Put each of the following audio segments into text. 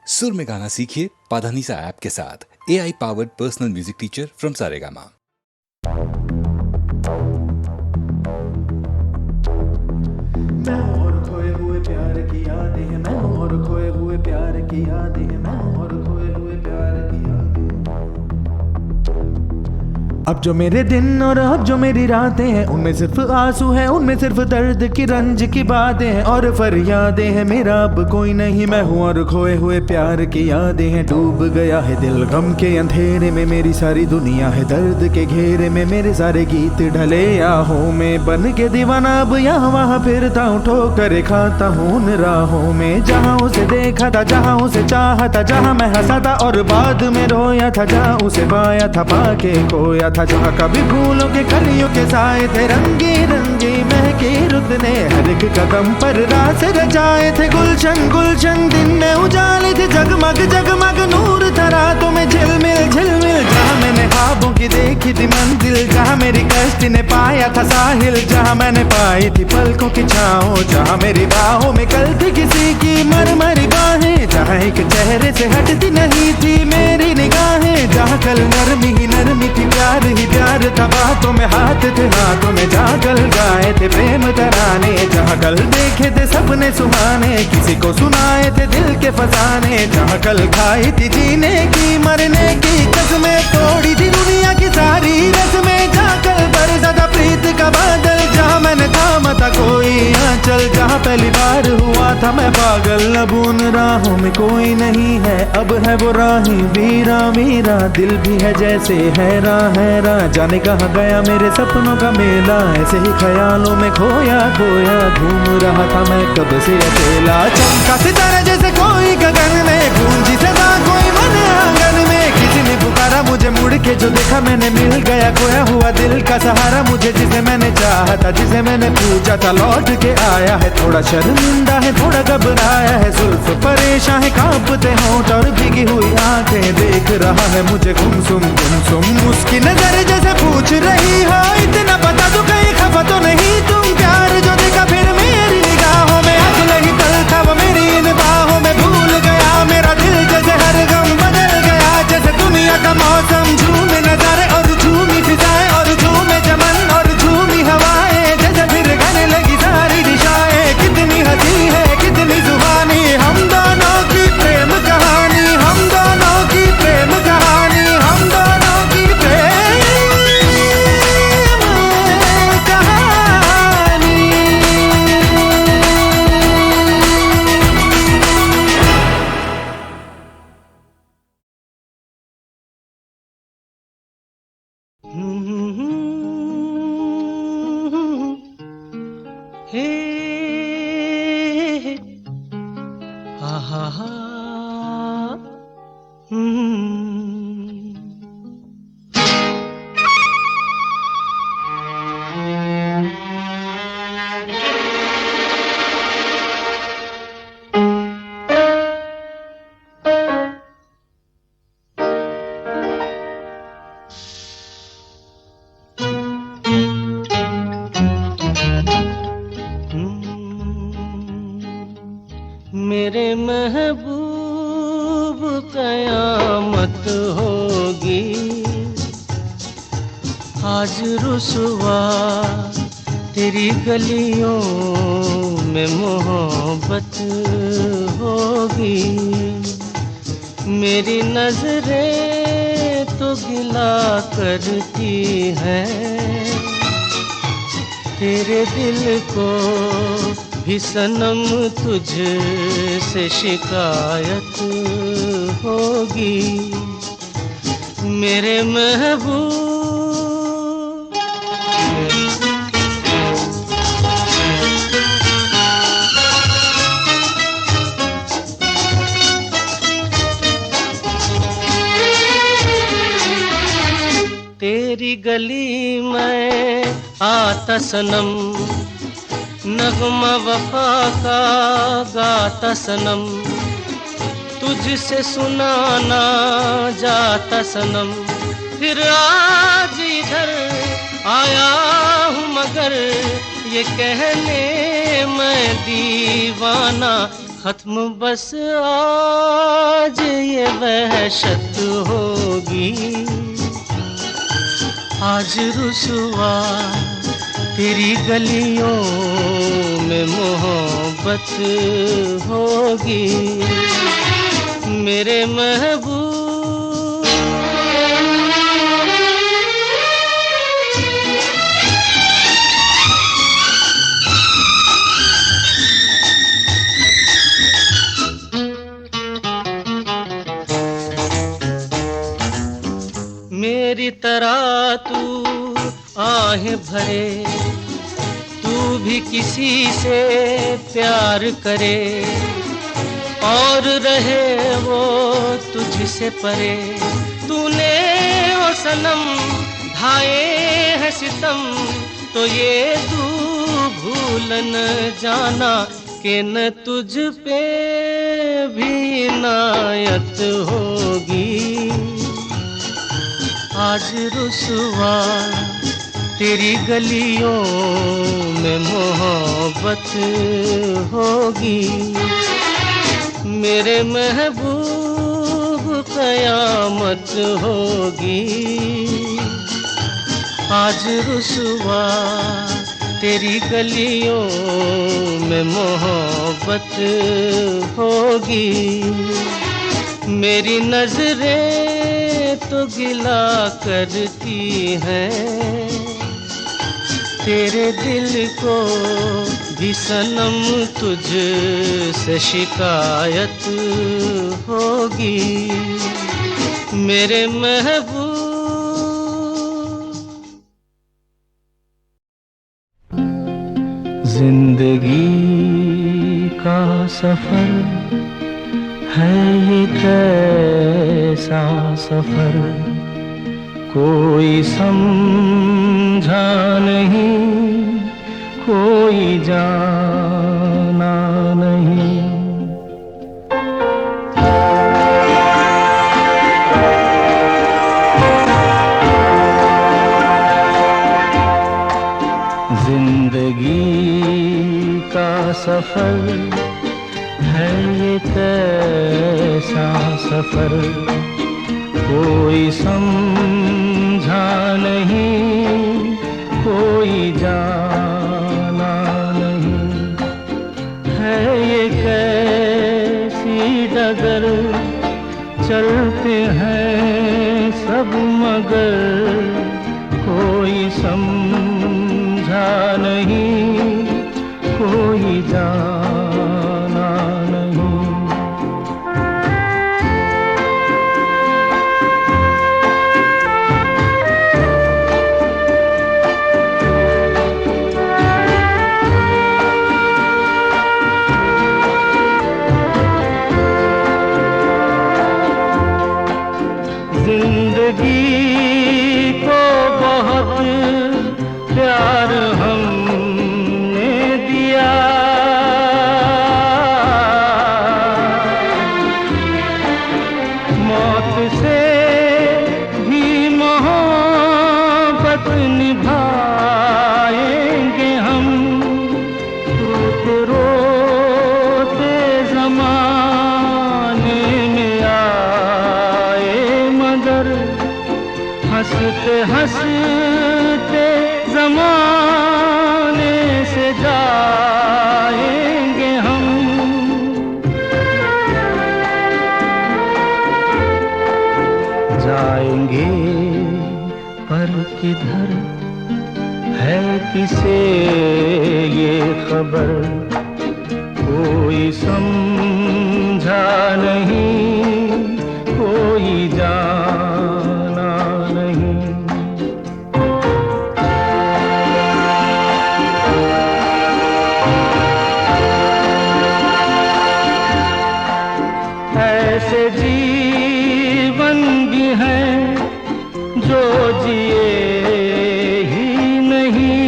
सुर में गाना सीखिए पाधानीसा ऐप के साथ। AI powered personal music teacher from Saregama. मैं और खोए हुए प्यार की यादें हैं, मैं और खोए हुए प्यार की यादें हैं, मैं और खोए हुए प्यार की यादें। अब जो मेरे दिन और अब जो मेरी रातें हैं, उनमें सिर्फ आंसू हैं, उनमें सिर्फ दर्द की रंज की बातें हैं और फरियादें हैं। मेरा अब कोई नहीं, मैं हूँ और खोए हुए प्यार की यादें हैं। डूब गया है दिल गम के अंधेरे में, मेरी सारी दुनिया है दर्द के घेरे में। मेरे सारे गीत ढले आहों में, बन के दीवाना अब यहाँ वहाँ फिरता हूँ, ठोकर खाता हूँ उन राहों में। जहाँ उसे देखा था, जहाँ उसे चाहा था, जहाँ मैं हंसा था और बाद में रोया था, जहाँ उसे पाया था पाके खोया था, जहाँ कभी फूलों के कलियों के साए थे, रंगी रंगी महकी रुत ने हर एक कदम पर रास रचाए थे। गुलशन गुलशन दिन में उजाले थे, जगमग जगमग नूर था रातों में झिलमिल झिलमिल। जहाँ मैंने ख्वाबों की देखी थी मंजिल, जहाँ मेरी कश्ती ने पाया था साहिल, जहाँ मैंने पाई थी पलकों की छाँव, जहाँ मेरी बाहों में कल थी किसी की मरमरी बाहें, जहाँ एक चेहरे से हटती नहीं थी मेरी निगाहें, जहाँ कल नरमी ही नरमी थी, प्यार ही प्यार था, बातों में हाथ थे हाथों में, जहाँ कल गाए थे प्रेम तराने, जहाँ कल देखे थे सपने सुहाने, किसी को सुनाए थे दिल के फसाने, जहाँ कल खाई थी जीने की मरने की कसमें, तोड़ी थी दुनिया की सारी रस्में, जहाँ कल बरसा था प्रीत का बादल, जहाँ मैंने थामा था कोई आंचल, जहाँ पहली बार हुआ था मैं पागल। अब उन राहों में कोई नहीं है, अब है वो राही वीरा वीरा, दिल भी है जैसे हैरान हैरान, जाने कहाँ गया मेरे सपनों का मेला, ऐसे ही ख्यालों में खोया खोया घूम रहा था मैं कब से अकेला। चमका सितारा जैसे कोई गगन में, गूंजी सदा कोई मन आंगन में, किसी ने पुकारा मुझे मुड़ के, जो देखा मैंने मिल गया खोया हुआ दिल का सहारा मुझे, जिसे मैंने चाहा था जिसे मैंने पूछा था लौट के आया है। थोड़ा शर्मिंदा है थोड़ा घबराया है, जुल्फ परेशान है कांपते होंठ और भीगी हुई आंखें, देख रहा है मुझे गुमसुम गुमसुम, उसकी नजर जैसे पूछ रही हो इतना बता दो कहीं खफा तो नहीं तुम। प्यार जो देखा फिर मेरी निगाहों में, अगल ही तल था वो मेरी इन बाहों में, भूल गया मेरा दिल जैसे हर गम बदल गया, जैसे दुनिया का मौसम झूमे नजारे और झूमी फिजाएं और झूमे चमन और झूमी हवाएं, जैसे फिर गाने लगी सारी दिशाएं। कितनी हंसी है कितनी जुबानी, हम दोनों की प्रेम कहानी, हम दोनों की प्रेम कहानी, हम दोनों की प्रेम कहानी। हे हा हा हा मेरे महबूब कयामत होगी, आज रुसवा तेरी गलियों में मोहब्बत होगी। मेरी नजरें तो गिला करती हैं, तेरे दिल को भी सनम तुझसे शिकायत होगी। मेरे महबूब तेरी गली में आता सनम, नगमा वफा का गाता सनम, तुझसे सुनाना जाता सनम। फिर आज इधर आया हूँ मगर ये कहने मैं दीवाना, खत्म बस वहशत होगी। आज रुसवा तेरी गलियों में मोहब्बत होगी मेरे महबूब। मेरी तरह तू आहें भरे, तू भी किसी से प्यार करे और रहे वो तुझसे परे। तूने वो सनम ढाए है सितम, तो ये तू भूल न जाना कि न तुझ पे भी इनायत होगी। आज रुसवा तेरी गलियों में मोहब्बत होगी मेरे महबूब, कयामत होगी। आज रुसवा तेरी गलियों में मोहब्बत होगी। मेरी नजरें तो गिला करती हैं, तेरे दिल को भी सनम तुझ से शिकायत होगी मेरे महबूब। जिंदगी का सफर है ये कैसा सफर, कोई समझा नहीं, कोई जाना नहीं। जिंदगी का सफर है ये कैसा सफर, कोई समझा नहीं, कोई जाना नहीं। है ये कैसी डगर, चलते हैं सब मगर, कोई समझा नहीं, कोई जाना नहीं। जिंदगी को बहुत प्यार हमने दिया, मौत से भी मोहब्बत निभाएंगे हम। रोते रोते ज़माने में आए मगर, हंसते हंसते ज़माने से जाएंगे हम। जाएंगे पर किधर है किसे ये खबर, कोई समझा नहीं, कोई जाना नहीं। ऐसे जीवन भी हैं जो जिए ही नहीं,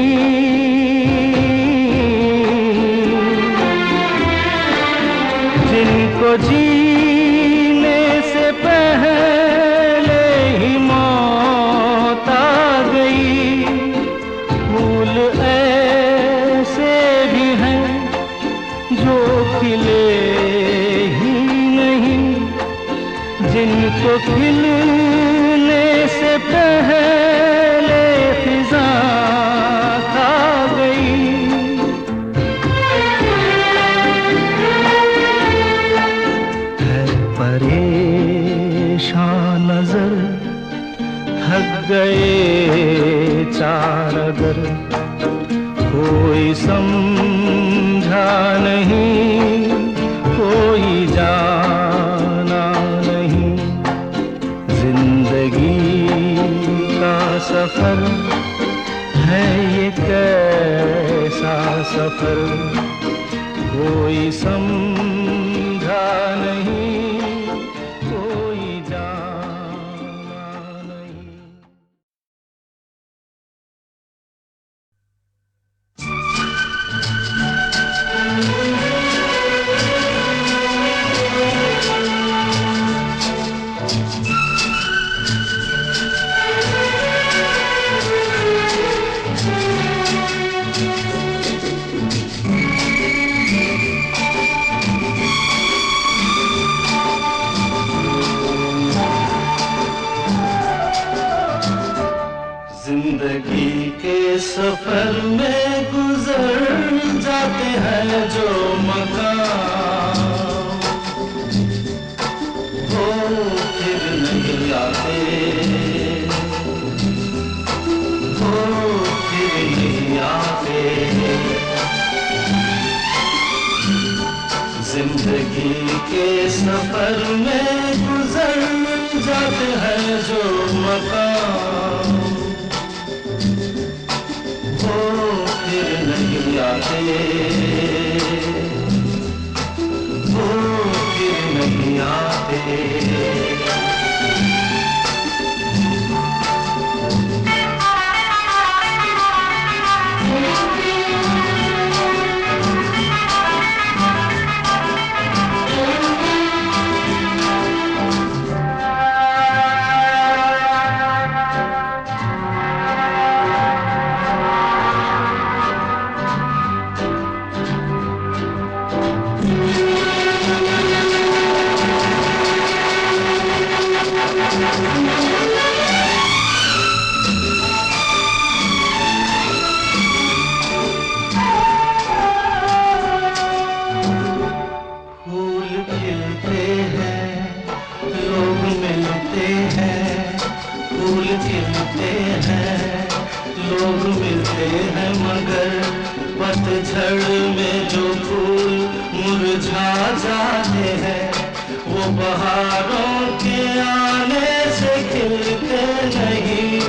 जिनको जीने से पहले ही मौत आ गई। फूल ऐसे भी हैं जो खिले ही नहीं, जिनको खिलने से पहले फिजा खा गई। है परेशान नजर, थक गए चार अगर, कोई समझा नहीं, कोई जाना नहीं। जिंदगी का सफर है ये कैसा सफर, कोई समझा नहीं, कोई जाना नहीं। जिंदगी के सफर में गुजर जाते हैं जो मकाम, वो फिर नहीं आते, वो फिर नहीं आते। जिंदगी के सफर में गुजर जाते हैं जो मकाम, वो फिर नहीं आते, वो फिर नहीं आते। पतझड़ में जो फूल मुरझा जाते हैं, वो बहारों के आने से खिलते नहीं।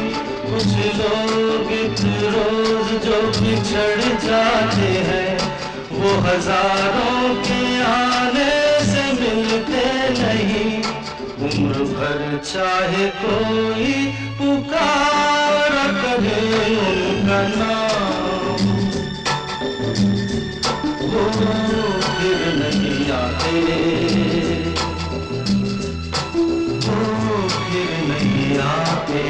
कुछ लोग एक रोज जो बिछड़ जाते हैं, वो हजारों के आने से मिलते नहीं। उम्र भर चाहे कोई पुकारा करे उनका नाम, वो फिर नहीं आते, वो फिर नहीं आते।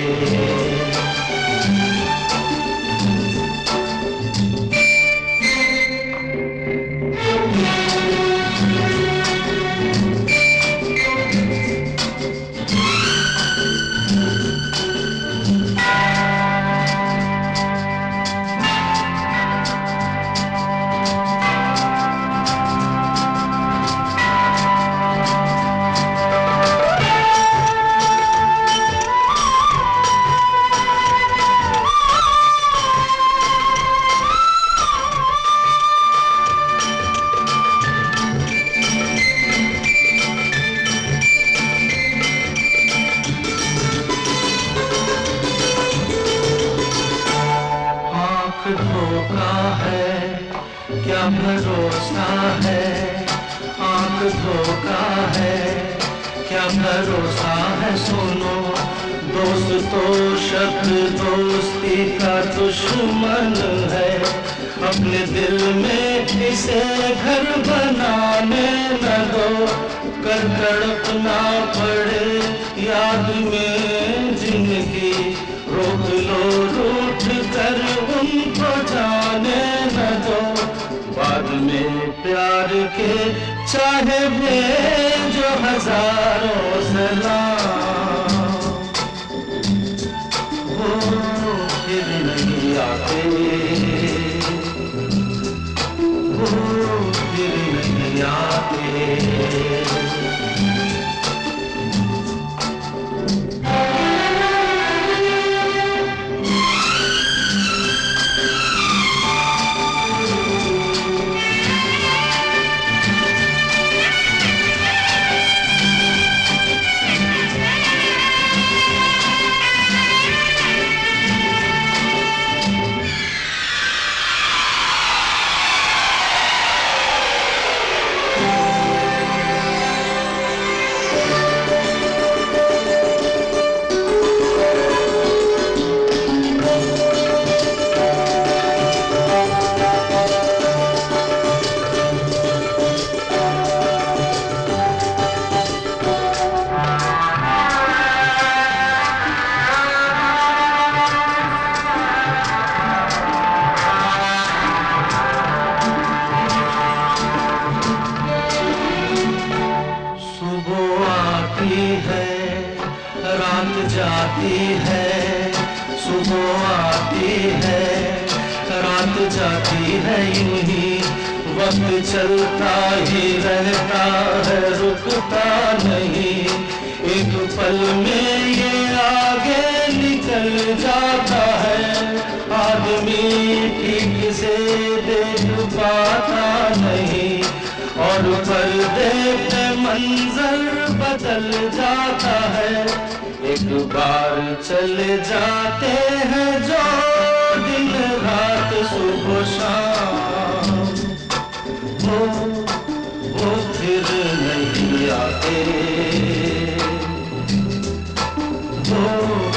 धोखा है क्या भरोसा है, आंख धोखा है क्या भरोसा है। सुनो दोस्त तो शब्द दोस्ती का दुश्मन है, अपने दिल में इसे घर बनाने न दो। कर तड़पना पड़े याद में जिंदगी, रोक लो रूठ कर उनको जाने न दो। बाद में प्यार के चाहे भेजो हजारों सलाम, सुबह आती है रात जाती है, सुबह आती है रात जाती है, यूं ही वक्त चलता ही रहता है, रुकता नहीं। एक पल में ये आगे निकल जाता है, आदमी ठीक से देख पाता नहीं, और पर्दे पे मंजर बदल जाता है। एक बार चले जाते हैं जो दिन रात सुबह शाम, वो फिर नहीं आते, वो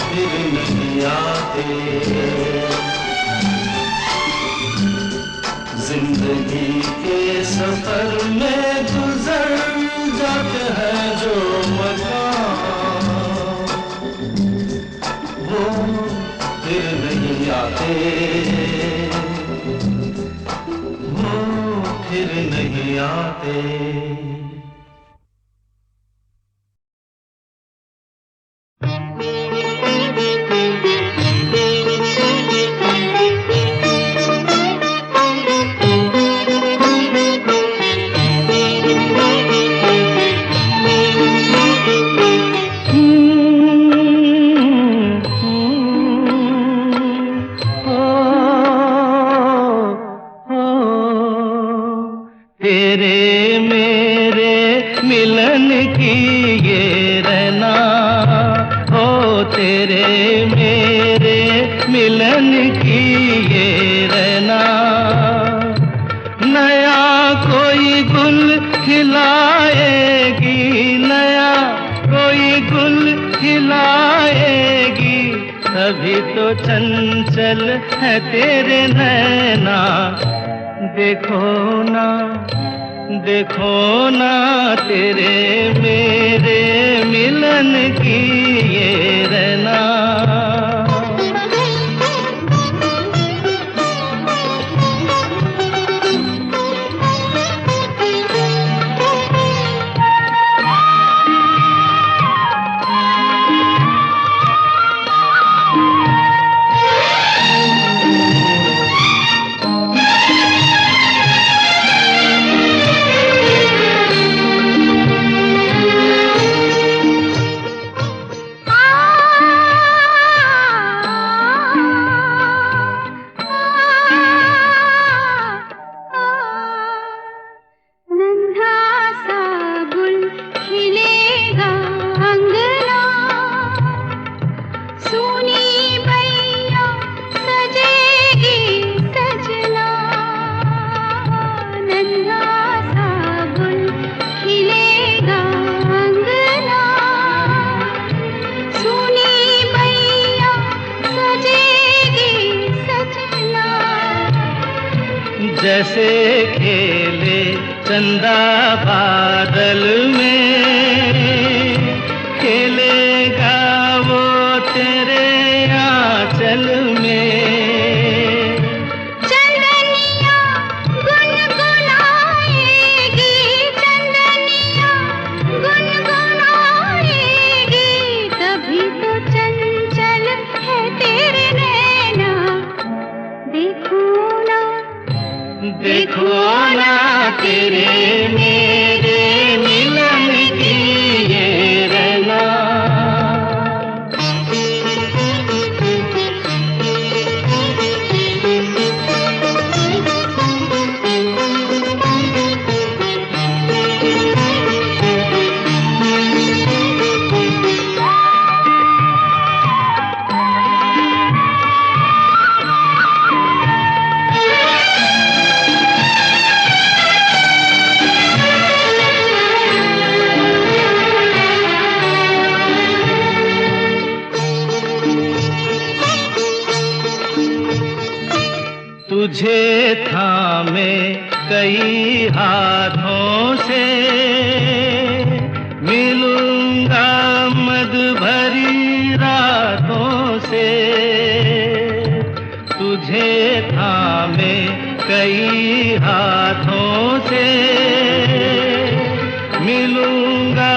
फिर नहीं आते। जिंदगी के सफर में गुजर जाते हैं जो मकाम, वो फिर नहीं आते, वो फिर नहीं आते। तभी तो चंचल है तेरे नैना, देखो ना देखो ना तेरे मेरे मिलन की ये रहना। जैसे खेले चंदा बादल में, खेलेगा वो तेरे आंचल में। चंदनिया गुनगुनाएगी, चंदनिया गुनगुनाएगी, तभी तो चंचल है तेरे नैना। देखो ना तेरे मेरे मिलन की ये रहना। तुझे थामे कई हाथों से, मिलूंगा मद भरी रातों से। तुझे थामे कई हाथों से, मिलूंगा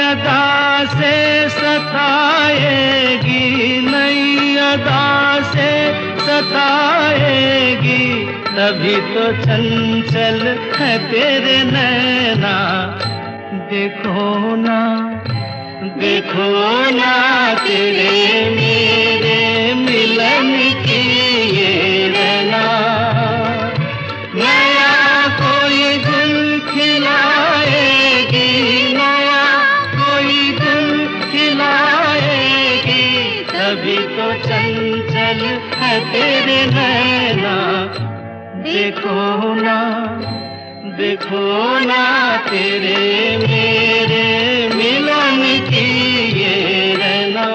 अदा से सताएगी, नई अदा से सताएगी, तभी तो चंचल है तेरे नैना। देखो ना, देखो ना तेरे मेरे मिलन की ये रना। नया कोई गुल खिलाएगी, नया कोई गुल खिलाएगी, तभी तो चंचल है तेरे नैना। देखो ना, देखो ना तेरे मेरे मिलन की ये रना।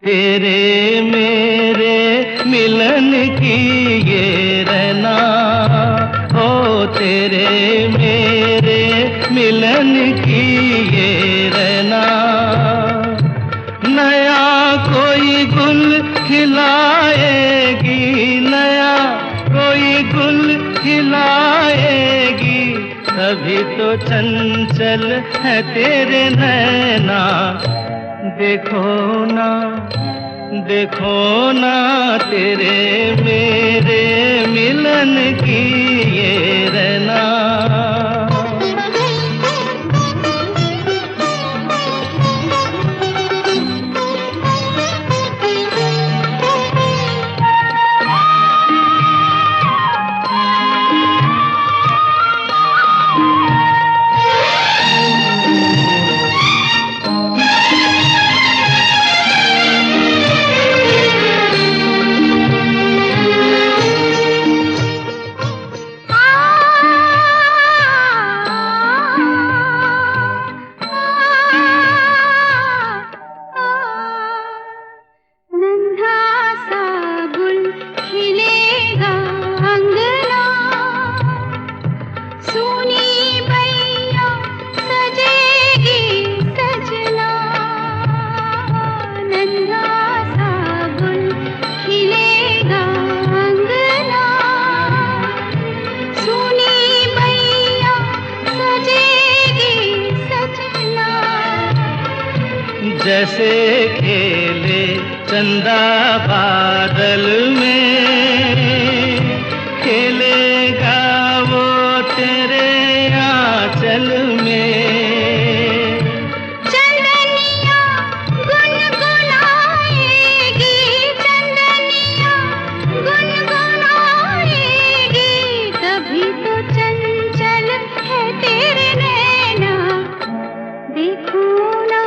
तेरे मेरे मिलन की ये रना, ओ तेरे मेरे मिलन की ये रना। नया कोई गुल खिलाएगी, नया कोई गुल खिलाएगी, तभी तो चंचल है तेरे नैना। देखो ना, देखो ना तेरे मेरे मिलन की ये रना। जैसे खेले चंदा बादल में, खेलेगा वो तेरे आंचल में। चंदनिया गुनगुनाएगी, चंदनिया गुनगुनाएगी, तभी तो चंचल है तेरे नैना। देखो ना,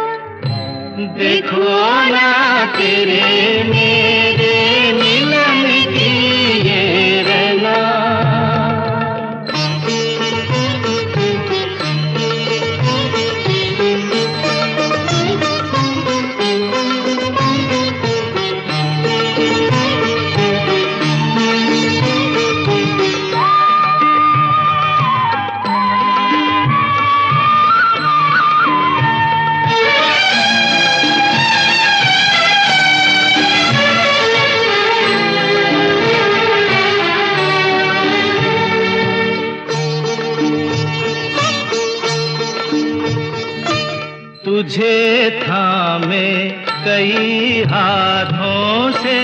देखो ना तेरे मेरे मिलन की ये रना। तुझे थामे कई हाथों से,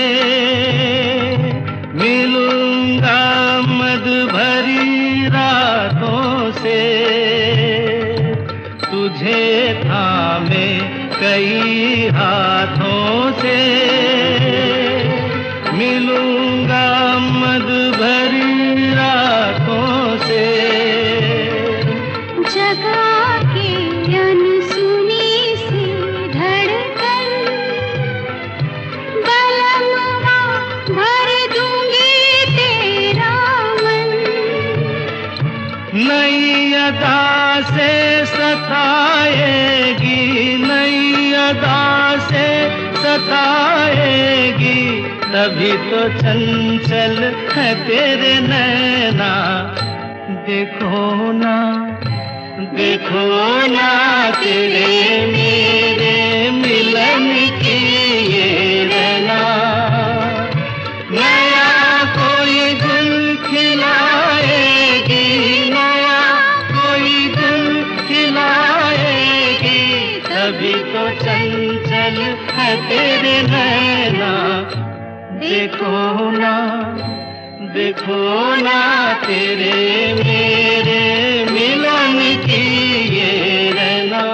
मिलूंगा मद भरी रातों से। तुझे थामे कई हाथों से, मिलूंगा मद भरी रातों से। जगा के अनसुनी सी धड़कन, बलमवा भर दूंगी तेरा मन। नई अदा से सताएगी, नई अदा से बताएगी, तभी तो चंचल है तेरे नैना। देखो ना, देखो ना तेरे मेरे मिलन की ये रैना। नया कोई गुल खिलाएगी, नया कोई गुल खिलाएगी, तभी तो चंचल है तेरे नैना। देखो ना, देखो ना तेरे मेरे मिलन की ये रैना।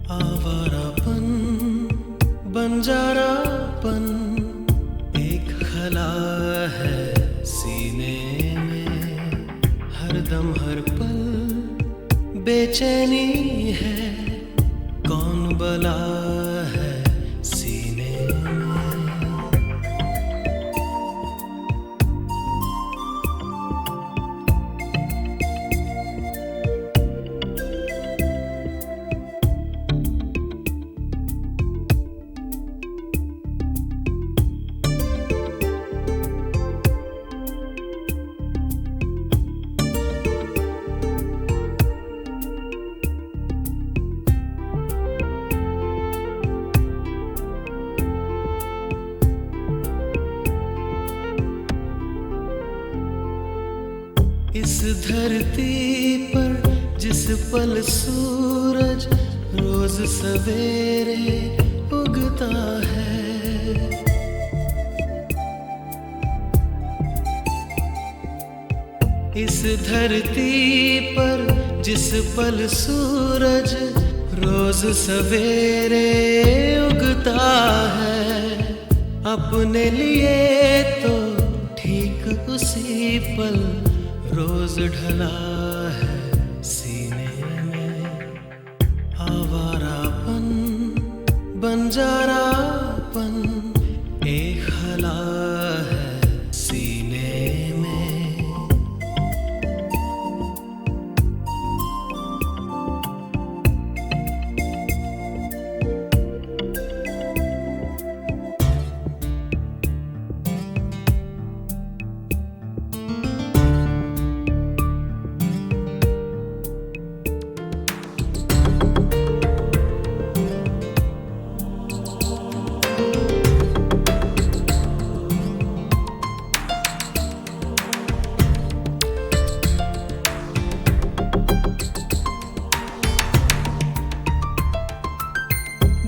आवारापन, बंजारापन एक खला है सीने में। हरदम हर पल बेचैनी है, कौन बला है सीने में। इस धरती पर जिस पल सूरज रोज सवेरे उगता है, इस धरती पर जिस पल सूरज रोज सवेरे उगता है, अपने लिए तो ठीक उसी पल रोज ढला है सीने में। आवारापन, बंजारापन एक खला है सीने में।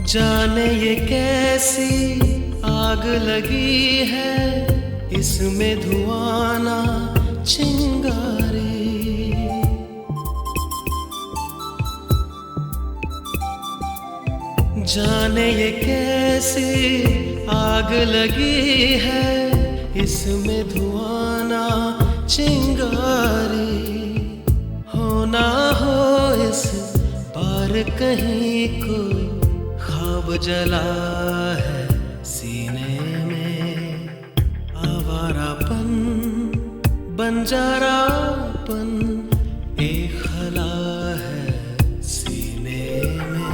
जाने ये कैसी आग लगी है, इसमें धुआं ना चिंगारी। जाने ये कैसी आग लगी है, इसमें धुआं ना चिंगारी। हो ना हो इस पार कहीं कोई ख्वाब जला है सीने में। आवारापन, बंजारापन एक खला है सीने में।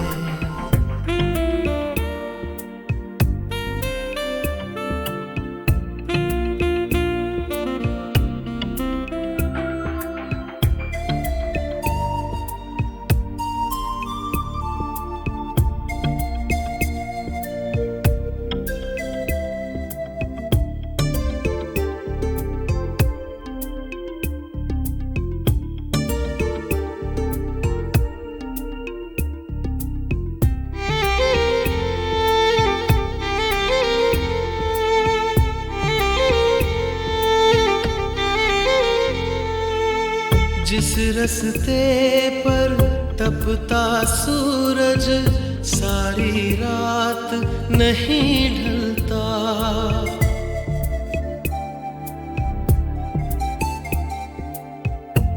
जिस रस्ते पर तपता सूरज सारी रात नहीं ढलता।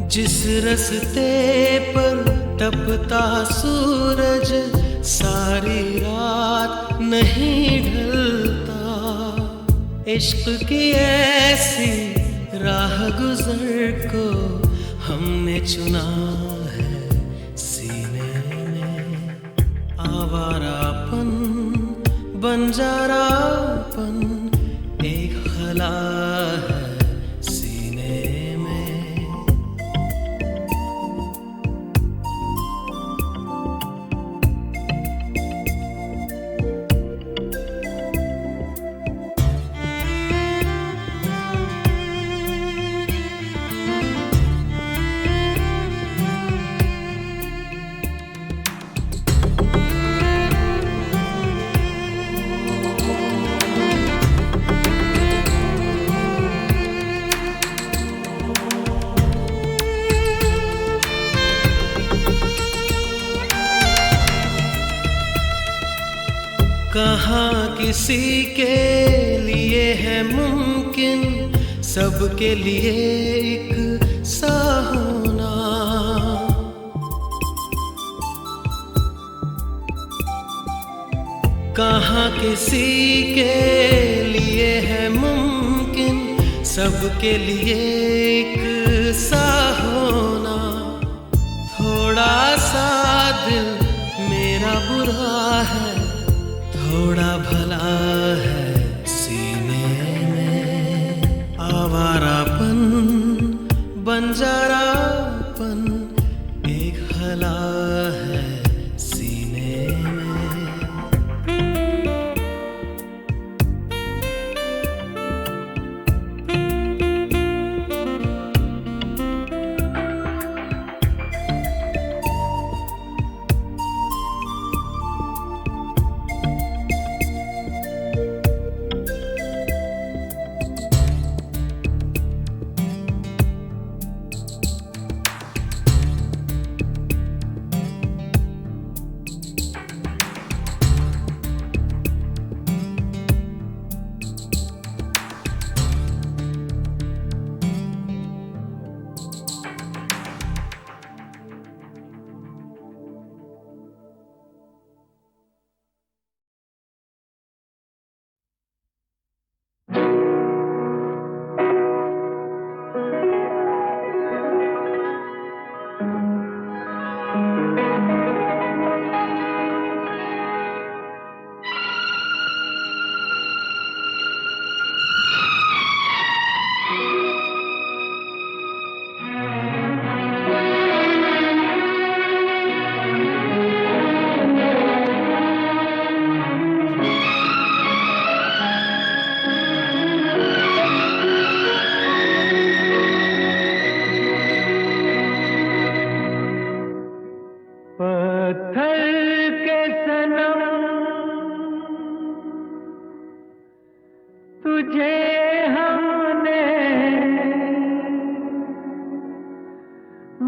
जिस रस्ते पर तपता सूरज सारी रात नहीं ढलता। इश्क की ऐसी राह गुजर को हमने चुना है सीने में। आवारापन बंजारापन एक खला है सीने में। कहाँ किसी के लिए है मुमकिन सबके लिए एक सा होना। कहाँ किसी के लिए है मुमकिन सबके लिए एक सा होना। थोड़ा सा दिल मेरा बुरा है थोड़ा भला है सीने में। आवारापन बंजारापन एक खला है सीने में।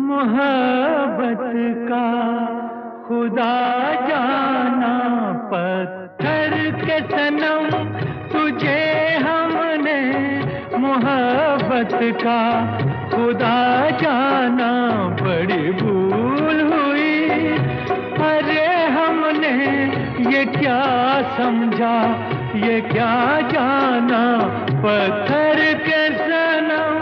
मोहब्बत का खुदा जाना। पत्थर के सनम तुझे हमने मोहब्बत का खुदा जाना। बड़ी भूल हुई अरे हमने ये क्या समझा ये क्या जाना। पत्थर के सनम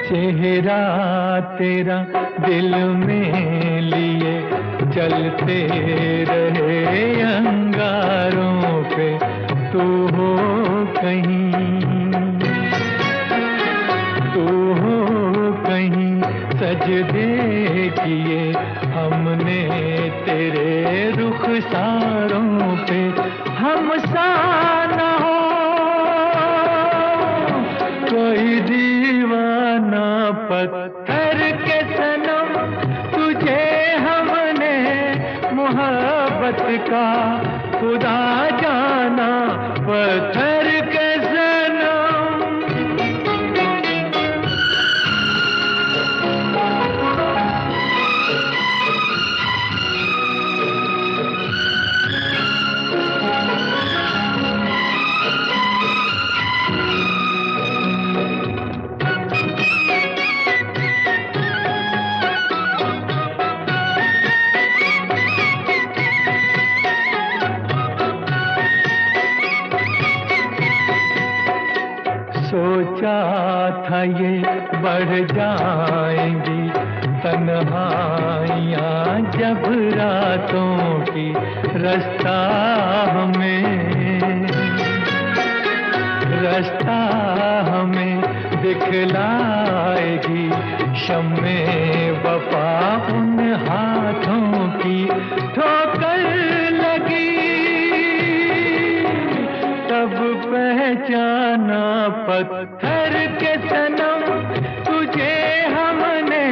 चेहरा तेरा दिल में लिए चलते रहे अंगारों पे। तू हो कहीं सजदे किए हमने तेरे रुखसारों पे। हम सा न हो कोई दी पत्थर के सनम, तुझे हमने मोहब्बत का खुदा जाना, पत्थर के सनम। सोचा था ये बढ़ जाएंगी तन्हाइयाँ जब रातों की, रास्ता हमें दिखलाएगी शम्मे वफा उन हाथों की। ठोकर लगी तब पहचाना, पत्थर के सनम, तुझे हमने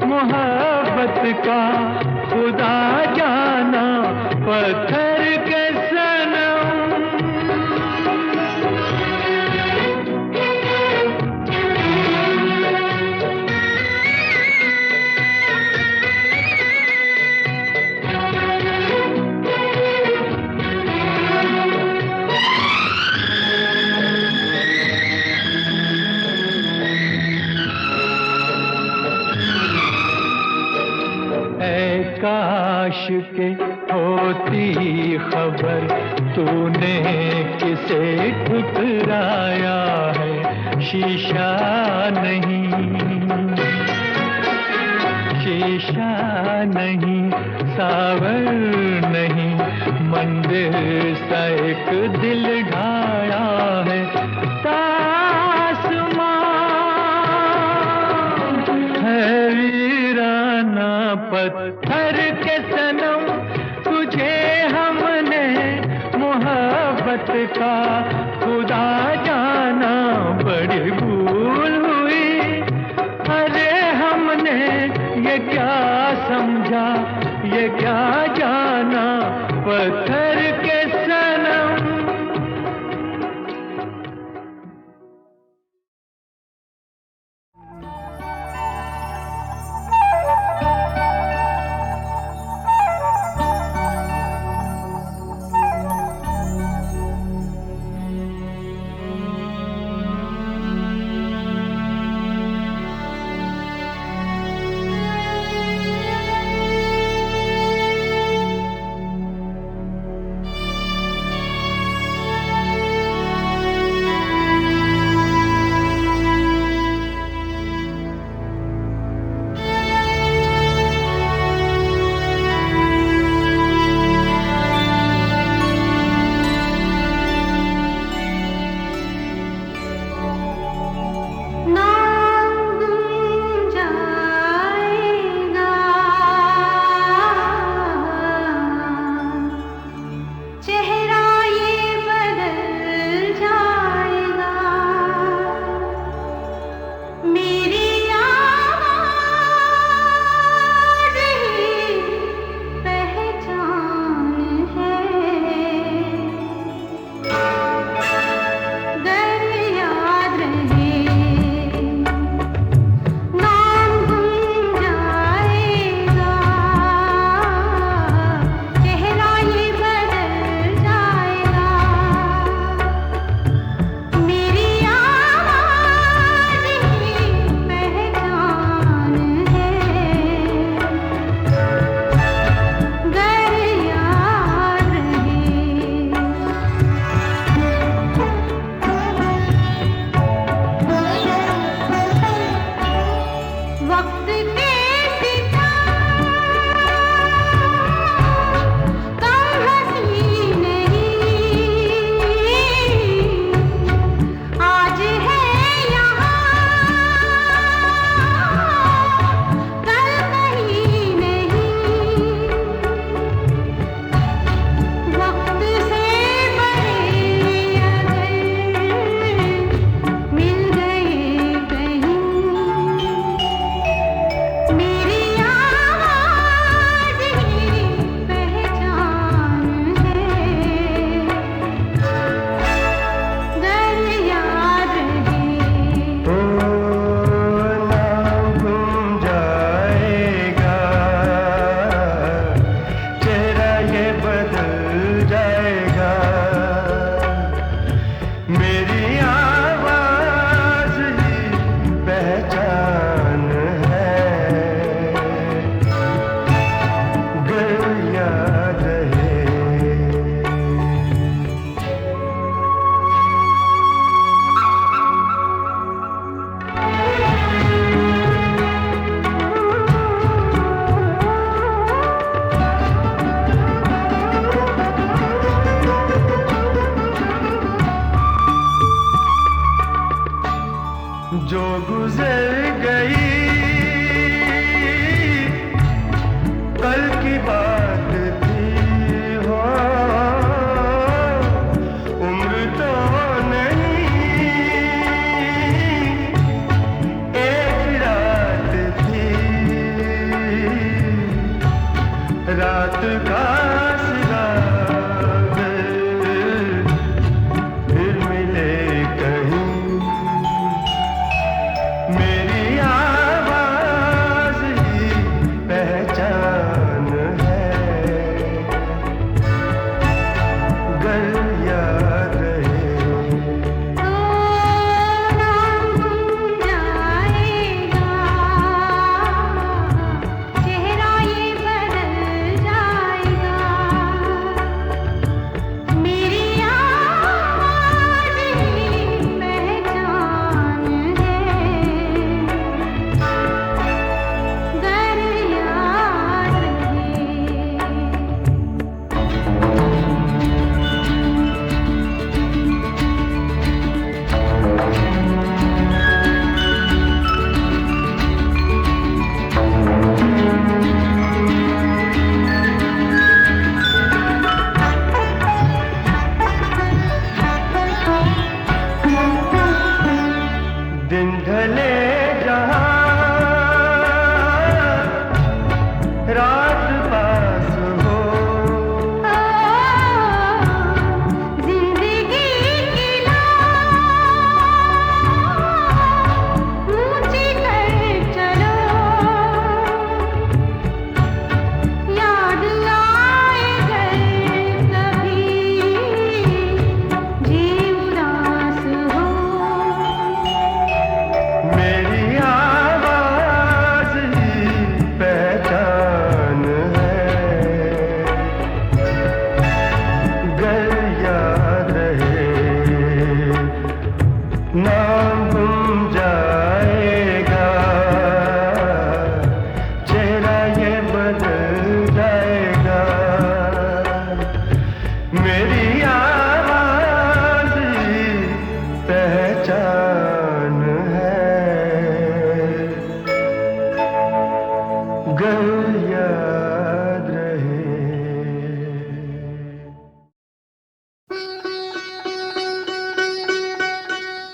मोहब्बत का खुदा जाना, पत्थर के सनम। काश के होती खबर, तूने किसे ठुकराया है, शीशा नहीं, सावर नहीं, मंदिर सा एक दिल ढाया है। तासमान है वीराना, पत्थर के सनम, तुझे हमने मोहब्बत का खुदा जाना, बड़ी भूल हुई। अरे हमने ये क्या समझा, ये क्या जाना, पत्थर के सनम।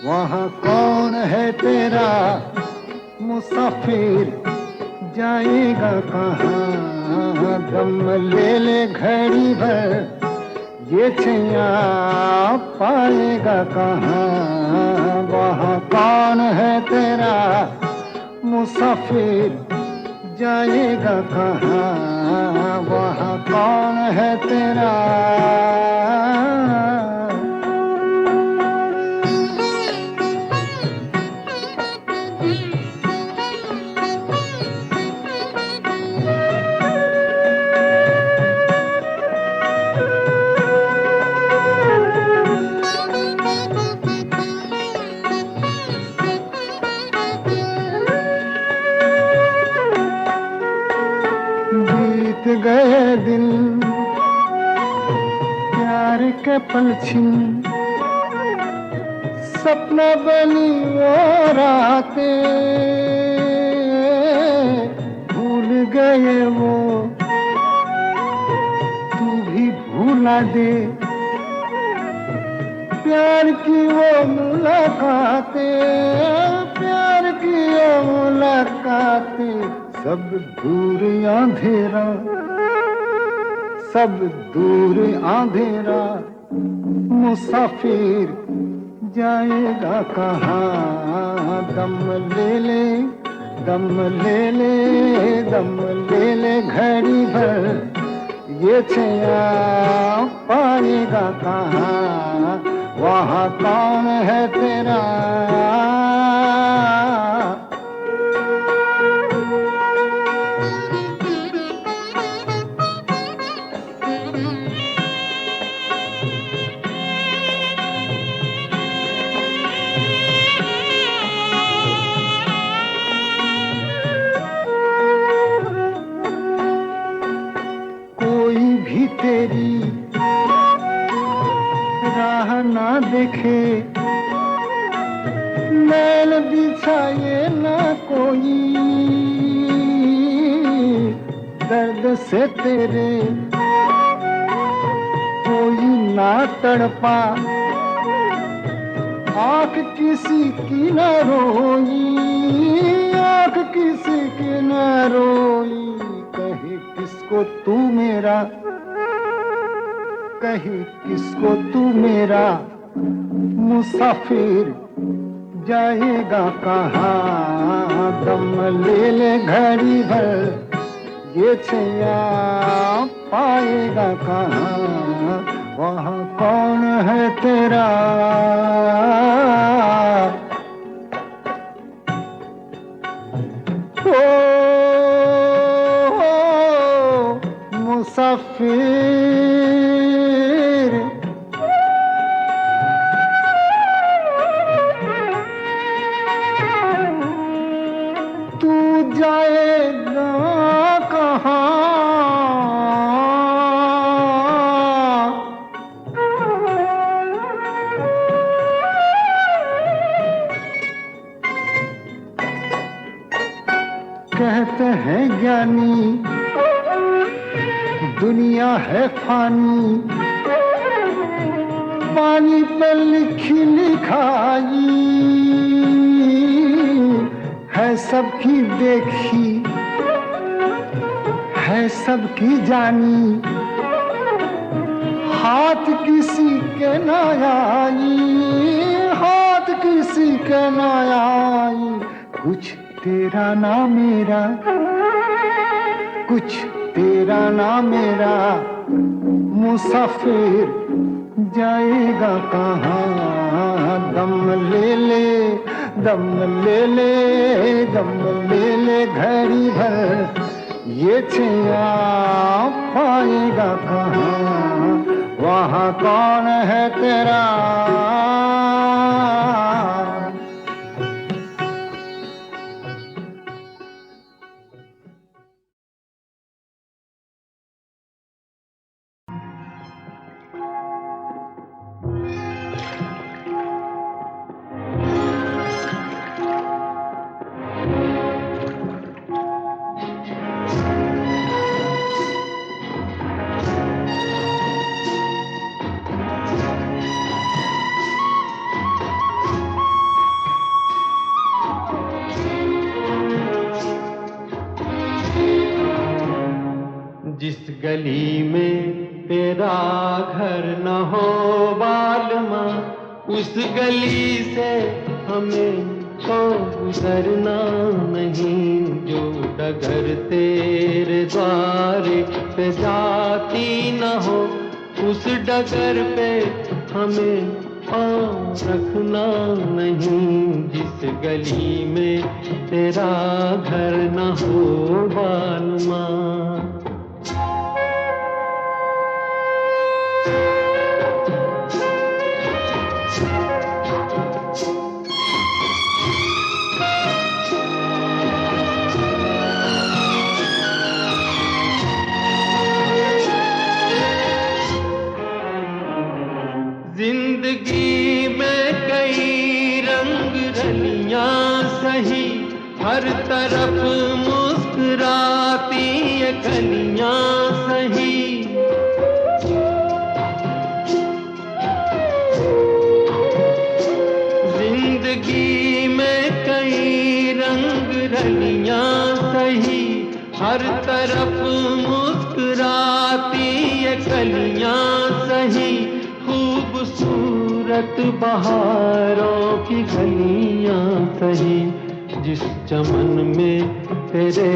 वहाँ कौन है तेरा मुसाफिर, जाएगा कहाँ, दम ले ले घड़ी भर, ये छैया पाएगा कहाँ। वहाँ कौन है तेरा मुसाफिर, जाएगा कहाँ, वहाँ कौन है तेरा। बीत गए दिन प्यार के पल छिन, सपना बनी वो रातें, भूल गए वो तू भी भूला दे, प्यार की वो मुलाकातें, प्यार की वो मुलाकातें, सब दूर अंधेरा, सब दूर अंधेरा, मुसाफिर जाएगा कहाँ, दम ले ले, दम ले ले, दम ले ले घड़ी भर, ये छैया पाएगा कहाँ, वहाँ कौन है तेरा। कोई भी तेरी राह ना देखे, मैल बिछाए ना कोई, दर्द से तेरे कोई ना तड़पा, आँख किसी की न रोई, आँख किसी की न रोई, कहे किसको तू मेरा, कहे किसको तू मेरा मुसाफिर, जाएगा कहाँ, दम ले ले घड़ी भर, ये छैया पाएगा कहाँ, वहाँ कौन है तेरा। मुसाफिर तू जाएगा कहाँ, कहते हैं ज्ञानी दुनिया है फानी, पानी पर लिखी लिखाई, है सबकी देखी, है सबकी जानी, हाथ किसी के न आई, हाथ किसी के न आई, कुछ तेरा ना मेरा, कुछ तेरा ना मेरा, मुसाफिर जाएगा कहाँ, दम ले ले, दम ले ले, दम ले ले घड़ी भर, ये छैया पाएगा कहाँ, वहाँ कौन है तेरा। उस गली से हमें तो गुजरना नहीं, जो डगर तेरे द्वारे पे जाती न हो, उस डगर पे हमें पाँव रखना नहीं। जिस गली में तेरा घर न हो बालमा। जिंदगी में कई रंग रलियां सही, हर तरफ मुस्कुराती ये कलियां सही। जिंदगी में कई रंग रलियां सही, हर तरफ मुस्कुराती ये कलियां सही। खूबसूरत बहारों की गलियां सही, जिस चमन में तेरे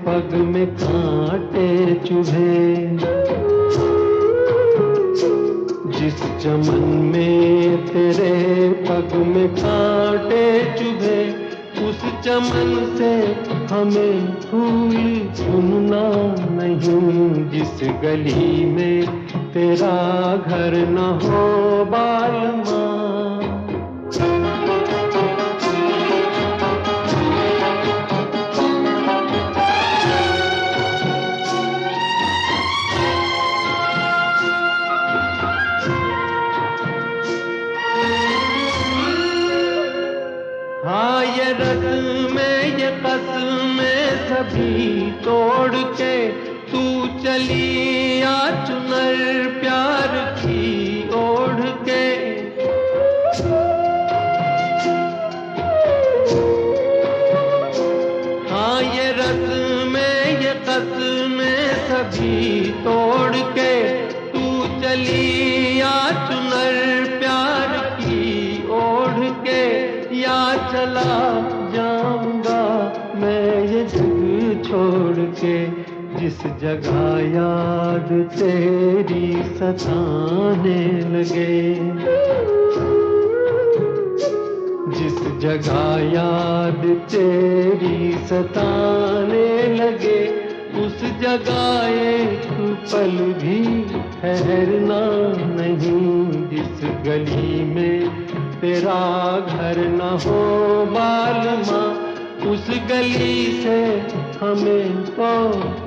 पग में कांटे चुभे, जिस चमन में तेरे पग में कांटे चुभे, उस चमन से हमें फूल चुनना नहीं। जिस गली में तेरा घर न हो बालमा। हाँ ये रस्में ये कसमें सभी तोड़ के तू चली आ चुनर प्यार की ओढ़ के। हाँ ये रस्में ये कसमें सभी तोड़ के तू चली आ चुनर प्यार की ओढ़ के। या चला जाऊंगा मैं ये जग छोड़ के, जिस जगह याद तेरी सताने लगे, जिस जगह याद तेरी सताने लगे, उस जगह एक पल भी ठहरना नहीं। जिस गली में तेरा घर न हो बालमा, उस गली से हमें तो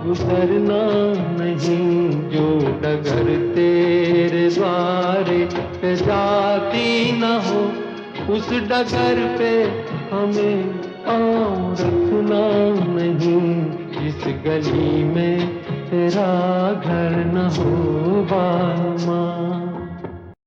गुजरना नहीं। जो डगर तेरे द्वारे पे जाती न हो, उस डगर पे हमें पाँव रखना नहीं। जिस गली में तेरा घर न हो बालमा।